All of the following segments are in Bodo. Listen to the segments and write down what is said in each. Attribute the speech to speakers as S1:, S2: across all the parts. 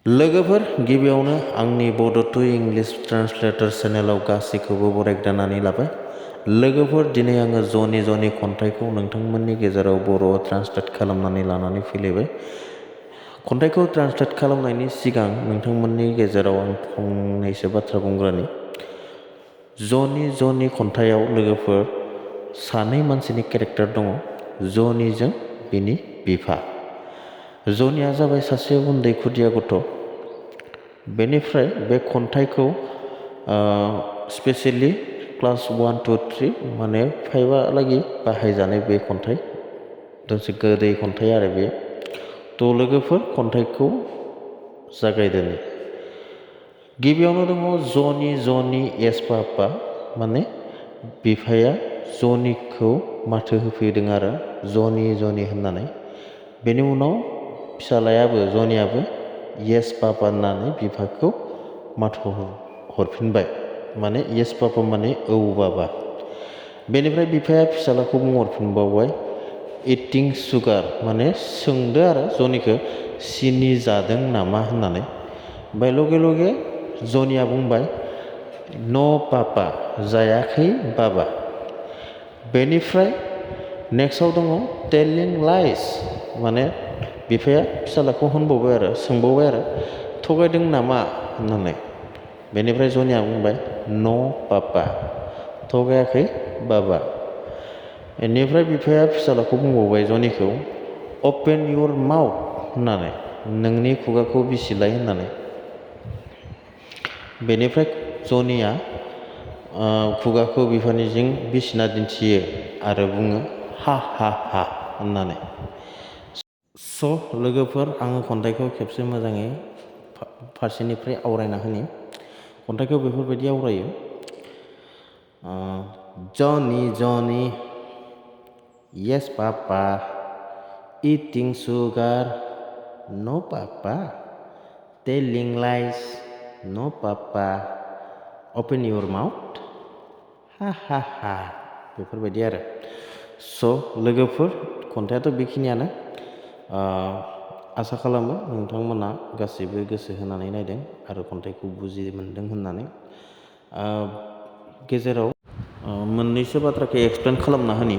S1: लोगोफोर गिबियावनो आंनि बड' टु इंलिश ट्रान्सलेटर चेनेलाव गासैखौबो बरायग्रोनानै लाबाय। लोगोफोर दिनै आङो जनि खन्थाइखौ नोंथांमोननि गेजेराव बर'आव ट्रान्सलेट खालामनानै लानानै फैलायबाय। खन्थाइखौ ट्रान्सलेट खालामनायनि सिगां नोंथांमोननि गेजेराव आं फंनैसो बाथ्रा बुंग्रोनि। जनि खन्थाइयाव लोगोफोर सानै मानसिनि केरेक्टार दङ, जनिजों बिनि बिफा। जनिया जाबाय सासे उन्दै खुदिया गथ'। बेनिफ्राय बे खन्थाइखौ स्पेसियेलि क्लास 1, 2, 3 माने 5 बाहायजानाय बे खन्थाइ, दोंसे गोदै खन्थाइ आरो बेयो। थ' लोगोफोर खन्थाइखौ जागायदोनि। गिबियावनो दङ जनि एस पापा, माने बिफाया जनिखौ माथो होफैदों आरो जनि होननानै। बेनि उनाव फिसालायाबो जनियाबो येस पापा होननानै बिफाखौ माथो हरफिनबाय, माने येस पापा माने औ बाबा। बेनिफ्राय बिफाया फिसालाखौ बुंहरफिनबावबाय इटिं सुगार, माने सोंदो आरो जनिखौ सिनि जादों नामा होननानै। ओमफ्राय लगे जनिया बुंबाय न' पापा, जायाखै बाबा। बेनिफ्राय नेक्स्टआव दङ टेलिं लाइस, माने बिफाया फिसालाखौ होनबावबाय आरो सोंबावबाय आरो थगायदों नामा होननानै। बेनिफ्राय जनिया बुंबाय न' पापा, थगायाखै बाबा। बेनिफ्राय बिफाया फिसालाखौ बुंबावबाय जनिखौ अपेन इउर माउथ होननानै, नोंनि खुगाखौ बिसिलाय होननानै। बेनिफ्राय जनिया खुगाखौ बिफानिजों बिसिना दिन्थियो आरो बुङो हा हा हा होननानै। स' लोगोफोर आङो खन्थाइखौ खेबसे मोजाङै फारसेनिफ्राय आवरायना होनि। खन्थाइखौ बेफोरबायदि आवरायो। जनि येस पापा, इटिं सुगार नो पापा, टेलिं लाइस नो पापा, अपेन इउर माउथ हा हा हा, बेफोरबायदि आरो। स' लोगोफोर खन्थाइयाथ' बेखिनियानो। आसा खालामो नोंथांमोना गासैबो गोसो होनानै नायदों आरो खन्थाइखौ बुजि मोनदों होननानै। गेजेराव मोननैसो बाथ्राखौ एक्सप्लेन खालामना होनि।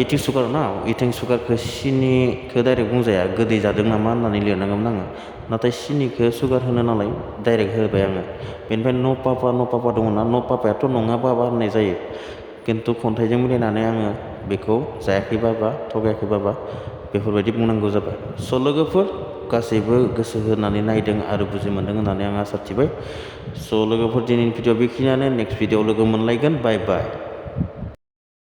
S1: इटिं सुगार ना, इटिं सुगारखौ सिनिखौ डाइरेक्ट बुंजाया, गोदै जादों नामा होननानै लिरनांगौमोन आङो। नाथाय सिनिखौ सुगार होनो नालाय डाइरेक्ट होबाय आङो। बेनिफ्राय न' पापा दङ ना, न' पापायाथ' नङा बाबा होननाय जायो, खिन्थु खन्थाइजों मिलायनानै आङो बेखौ जायाखै बाबा, थगायाखै बाबा, बेफोरबायदि बुंनांगौ जाबाय। स' लोगोफोर गासैबो गोसो होनानै नायदों आरो बुजि मोनदों होननानै आं आसा थिबाय। स' लोगोफोर दिनैनि भिडिअ' बेखिनियानो। नेक्स्ट भिडिअ' लोगो मोनलायगोन। बाय बाय।